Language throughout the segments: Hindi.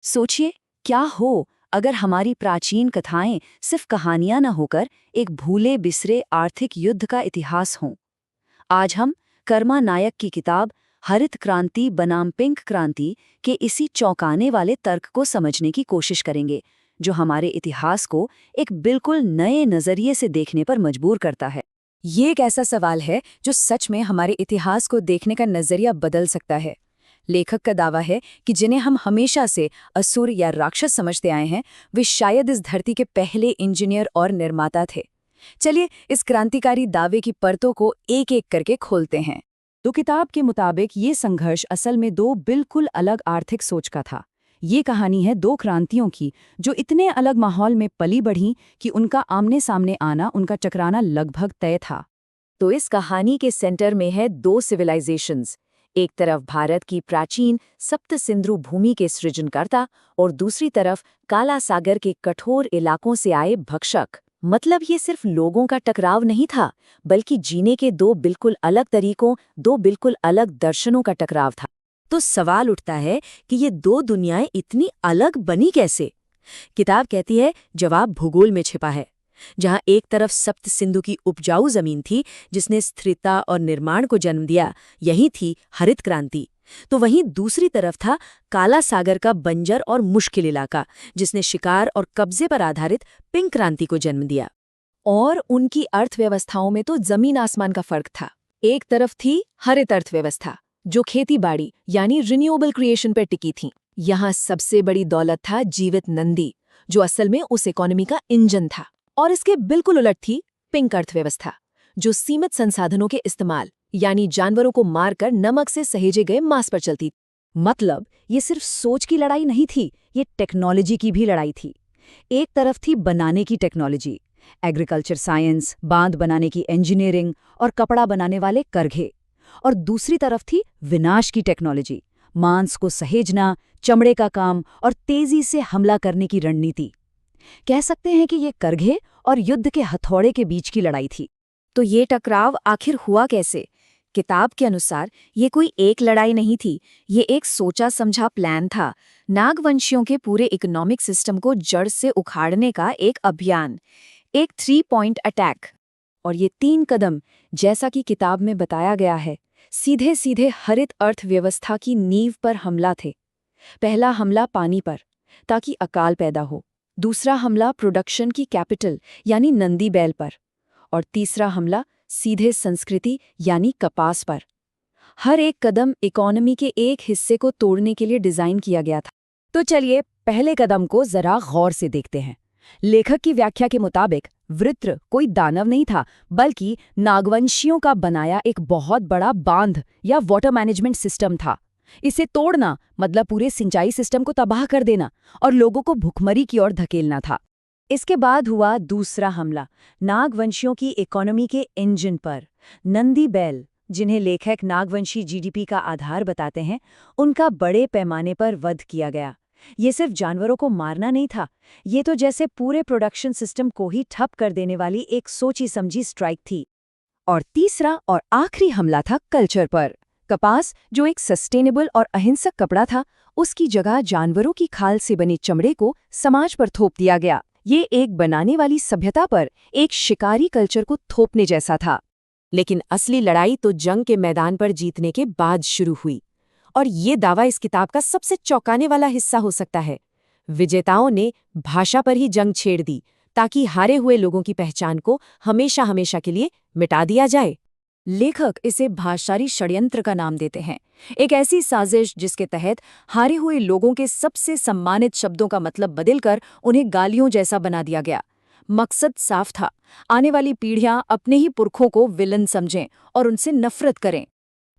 सोचिए, क्या हो अगर हमारी प्राचीन कथाएं सिर्फ कहानियां न होकर एक भूले बिसरे आर्थिक युद्ध का इतिहास हों। आज हम कर्मा नायक की किताब हरित क्रांति बनाम पिंक क्रांति के इसी चौंकाने वाले तर्क को समझने की कोशिश करेंगे, जो हमारे इतिहास को एक बिल्कुल नए नजरिए से देखने पर मजबूर करता है। ये एक ऐसा सवाल है जो सच में हमारे इतिहास को देखने का नजरिया बदल सकता है। लेखक का दावा है कि जिन्हें हम हमेशा से असुर या राक्षस समझते आए हैं, वे शायद इस धरती के पहले इंजीनियर और निर्माता थे। चलिए इस क्रांतिकारी दावे की परतों को एक एक करके खोलते हैं। तो किताब के मुताबिक ये संघर्ष असल में दो बिल्कुल अलग आर्थिक सोच का था। ये कहानी है दो क्रांतियों की, जो इतने अलग माहौल में पली बढ़ीं कि उनका आमने सामने आना, उनका टकराना लगभग तय था। तो इस कहानी के सेंटर में है दो सिविलाइजेशंस। एक तरफ भारत की प्राचीन सप्त सिंधु भूमि के सृजनकर्ता और दूसरी तरफ काला सागर के कठोर इलाकों से आए भक्षक। मतलब ये सिर्फ लोगों का टकराव नहीं था, बल्कि जीने के दो बिल्कुल अलग तरीकों, दो बिल्कुल अलग दर्शनों का टकराव था। तो सवाल उठता है कि ये दो दुनियाएं इतनी अलग बनी कैसे? किताब कहती है जवाब भूगोल में छिपा है। जहां एक तरफ सप्त सिंधु की उपजाऊ जमीन थी जिसने स्थिरता और निर्माण को जन्म दिया, यही थी हरित क्रांति, तो वहीं दूसरी तरफ था काला सागर का बंजर और मुश्किल इलाका, जिसने शिकार और कब्जे पर आधारित पिंक क्रांति को जन्म दिया। और उनकी अर्थव्यवस्थाओं में तो जमीन आसमान का फर्क था। एक तरफ थी हरित अर्थव्यवस्था, जो खेती-बाड़ी यानी रिन्यूएबल क्रिएशन पर टिकी थी। यहाँ सबसे बड़ी दौलत था जीवित नंदी, जो असल में उस इकोनॉमी का इंजन था। और इसके बिल्कुल उलट थी पिंक अर्थव्यवस्था, जो सीमित संसाधनों के इस्तेमाल यानी जानवरों को मारकर नमक से सहेजे गए मांस पर चलती। मतलब ये सिर्फ सोच की लड़ाई नहीं थी, ये टेक्नोलॉजी की भी लड़ाई थी। एक तरफ थी बनाने की टेक्नोलॉजी, एग्रीकल्चर साइंस, बांध बनाने की इंजीनियरिंग और कपड़ा बनाने वाले करघे, और दूसरी तरफ थी विनाश की टेक्नोलॉजी, मांस को सहेजना, चमड़े का काम और तेजी से हमला करने की रणनीति। कह सकते हैं कि ये करघे और युद्ध के हथौड़े के बीच की लड़ाई थी। तो ये टकराव आखिर हुआ कैसे? किताब के अनुसार ये कोई एक लड़ाई नहीं थी, ये एक सोचा समझा प्लान था। नागवंशियों के पूरे इकोनॉमिक सिस्टम को जड़ से उखाड़ने का एक अभियान, एक 3 पॉइंट अटैक। और ये 3 कदम, जैसा कि किताब में बताया गया है, सीधे सीधे हरित अर्थव्यवस्था की नींव पर हमला थे। पहला हमला पानी पर, ताकि अकाल पैदा हो। दूसरा हमला प्रोडक्शन की कैपिटल यानी नंदी बैल पर। और तीसरा हमला सीधे संस्कृति यानी कपास पर। हर एक कदम इकोनॉमी के एक हिस्से को तोड़ने के लिए डिजाइन किया गया था। तो चलिए पहले कदम को जरा गौर से देखते हैं। लेखक की व्याख्या के मुताबिक वृत्र कोई दानव नहीं था, बल्कि नागवंशियों का बनाया एक बहुत बड़ा बांध या वाटर मैनेजमेंट सिस्टम था। इसे तोड़ना मतलब पूरे सिंचाई सिस्टम को तबाह कर देना और लोगों को भुखमरी की ओर धकेलना था। इसके बाद हुआ दूसरा हमला, नागवंशियों की इकोनॉमी के इंजन पर, नंदी बैल, जिन्हें लेखक नागवंशी जीडीपी का आधार बताते हैं, उनका बड़े पैमाने पर वध किया गया। ये सिर्फ जानवरों को मारना नहीं था, ये तो जैसे पूरे प्रोडक्शन सिस्टम को ही ठप कर देने वाली एक सोची समझी स्ट्राइक थी। और तीसरा और आखिरी हमला था कल्चर पर। कपास, जो एक सस्टेनेबल और अहिंसक कपड़ा था, उसकी जगह जानवरों की खाल से बने चमड़े को समाज पर थोप दिया गया। ये एक बनाने वाली सभ्यता पर एक शिकारी कल्चर को थोपने जैसा था। लेकिन असली लड़ाई तो जंग के मैदान पर जीतने के बाद शुरू हुई। और ये दावा इस किताब का सबसे चौंकाने वाला हिस्सा हो सकता है। विजेताओं ने भाषा पर ही जंग छेड़ दी, ताकि हारे हुए लोगों की पहचान को हमेशा हमेशा के लिए मिटा दिया जाए। लेखक इसे भाषाई षड्यंत्र का नाम देते हैं, एक ऐसी साजिश जिसके तहत हारे हुए लोगों के सबसे सम्मानित शब्दों का मतलब बदलकर उन्हें गालियों जैसा बना दिया गया। मकसद साफ था, आने वाली पीढ़ियां अपने ही पुरखों को विलन समझें और उनसे नफरत करें।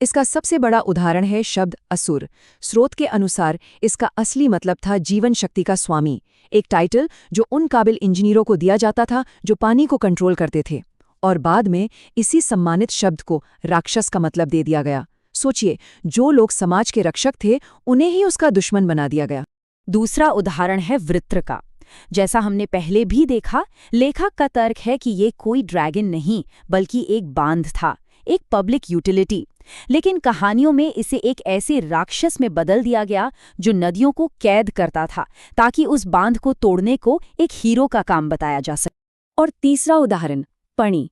इसका सबसे बड़ा उदाहरण है शब्द असुर। स्रोत के अनुसार इसका असली मतलब था जीवन शक्ति का स्वामी, एक टाइटल जो उन काबिल इंजीनियरों को दिया जाता था जो पानी को कंट्रोल करते थे। और बाद में इसी सम्मानित शब्द को राक्षस का मतलब दे दिया गया। सोचिए, जो लोग समाज के रक्षक थे उन्हें ही उसका दुश्मन बना दिया गया। दूसरा उदाहरण है वृत्र का। जैसा हमने पहले भी देखा, लेखक का तर्क है कि ये कोई ड्रैगन नहीं, बल्कि एक बांध था, एक पब्लिक यूटिलिटी, लेकिन कहानियों में इसे एक ऐसे राक्षस में बदल दिया गया जो नदियों को कैद करता था, ताकि उस बांध को तोड़ने को एक हीरो का काम बताया जा सके। और तीसरा उदाहरण, पणी।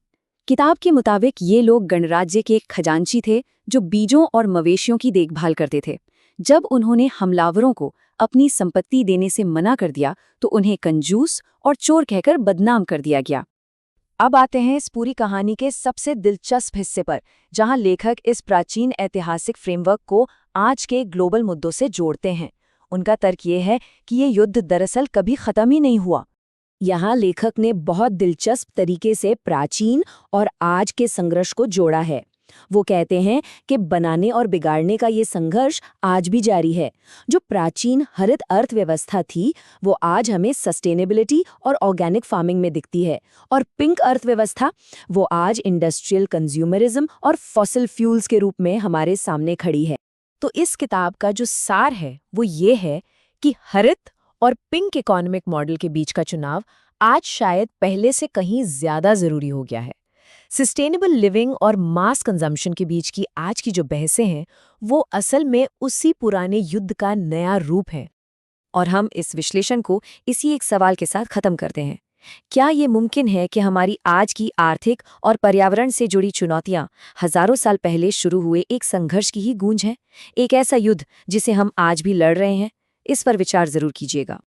किताब के मुताबिक ये लोग गणराज्य के एक खजांची थे जो बीजों और मवेशियों की देखभाल करते थे। जब उन्होंने हमलावरों को अपनी संपत्ति देने से मना कर दिया तो उन्हें कंजूस और चोर कहकर बदनाम कर दिया गया। अब आते हैं इस पूरी कहानी के सबसे दिलचस्प हिस्से पर, जहां लेखक इस प्राचीन ऐतिहासिक फ्रेमवर्क को आज के ग्लोबल मुद्दों से जोड़ते हैं। उनका तर्क ये है कि ये युद्ध दरअसल कभी खत्म ही नहीं हुआ। यहाँ लेखक ने बहुत दिलचस्प तरीके से प्राचीन और आज के संघर्ष को जोड़ा है। वो कहते हैं कि बनाने और बिगाड़ने का ये संघर्ष आज भी जारी है। जो प्राचीन हरित अर्थव्यवस्था थी वो आज हमें सस्टेनेबिलिटी और ऑर्गेनिक फार्मिंग में दिखती है, और पिंक अर्थव्यवस्था वो आज इंडस्ट्रियल कंज्यूमरिज्म और फॉसिल फ्यूल्स के रूप में हमारे सामने खड़ी है। तो इस किताब का जो सार है वो ये है कि हरित और पिंक इकोनॉमिक मॉडल के बीच का चुनाव आज शायद पहले से कहीं ज्यादा जरूरी हो गया है। सस्टेनेबल लिविंग और मास कंजम्पशन के बीच की आज की जो बहसें हैं वो असल में उसी पुराने युद्ध का नया रूप है। और हम इस विश्लेषण को इसी एक सवाल के साथ खत्म करते हैं। क्या ये मुमकिन है कि हमारी आज की आर्थिक और पर्यावरण से जुड़ी चुनौतियां हजारों साल पहले शुरू हुए एक संघर्ष की ही गूंज है, एक ऐसा युद्ध जिसे हम आज भी लड़ रहे हैं? इस पर विचार जरूर कीजिएगा।